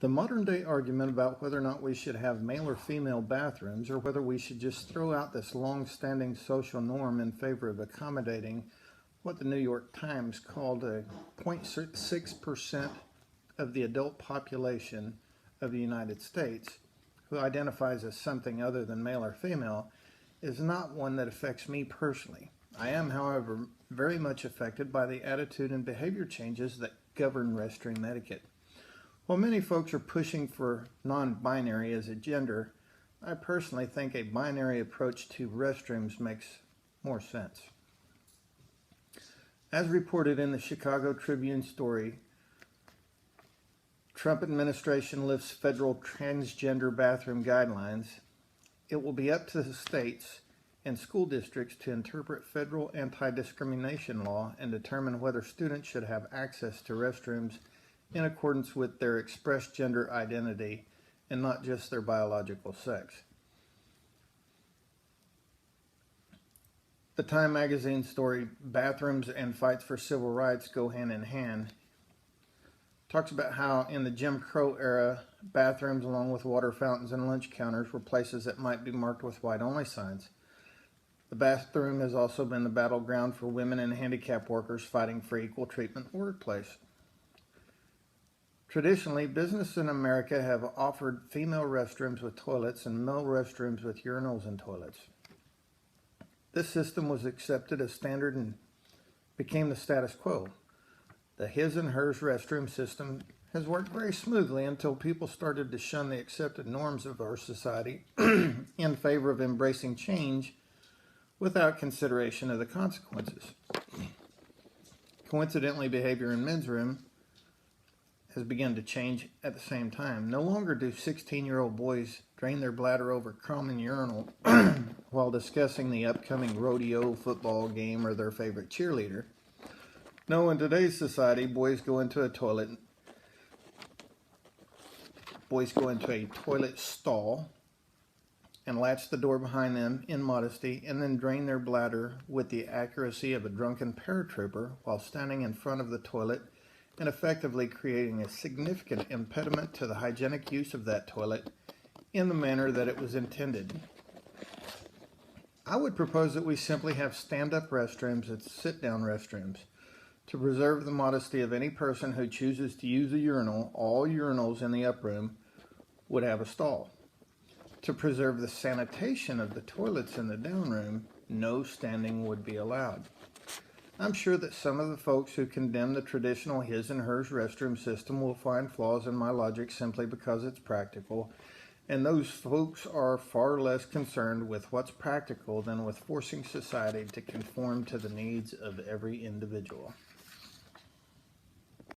The modern-day argument about whether or not we should have male or female bathrooms, or whether we should just throw out this long-standing social norm in favor of accommodating what the New York Times called a 0.6% of the adult population of the United States who identifies as something other than male or female, is not one that affects me personally. I am, however, very much affected by the attitude and behavior changes that govern restroom etiquette. While many folks are pushing for non-binary as a gender, I personally think a binary approach to restrooms makes more sense. As reported in the Chicago Tribune story, Trump administration lifts federal transgender bathroom guidelines. It will be up to the states and school districts to interpret federal anti-discrimination law and determine whether students should have access to restrooms in accordance with their expressed gender identity and not just their biological sex. The Time magazine story, Bathrooms and Fights for Civil Rights Go Hand in Hand, talks about how in the Jim Crow era, bathrooms along with water fountains and lunch counters were places that might be marked with white-only signs. The bathroom has also been the battleground for women and handicapped workers fighting for equal treatment in the workplace. Traditionally, businesses in America have offered female restrooms with toilets and male restrooms with urinals and toilets. This system was accepted as standard and became the status quo. The his and hers restroom system has worked very smoothly until people started to shun the accepted norms of our society in favor of embracing change without consideration of the consequences. Coincidentally, behavior in men's room has begun to change at the same time. No longer do 16-year-old boys drain their bladder over common urinal while discussing the upcoming rodeo, football game, or their favorite cheerleader. No, in today's society, boys go into a toilet stall and latch the door behind them in modesty and then drain their bladder with the accuracy of a drunken paratrooper while standing in front of the toilet and effectively creating a significant impediment to the hygienic use of that toilet in the manner that it was intended. I would propose that we simply have stand-up restrooms and sit-down restrooms. To preserve the modesty of any person who chooses to use a urinal, all urinals in the uproom would have a stall. To preserve the sanitation of the toilets in the downroom, no standing would be allowed. I'm sure that some of the folks who condemn the traditional his and hers restroom system will find flaws in my logic simply because it's practical, and those folks are far less concerned with what's practical than with forcing society to conform to the needs of every individual.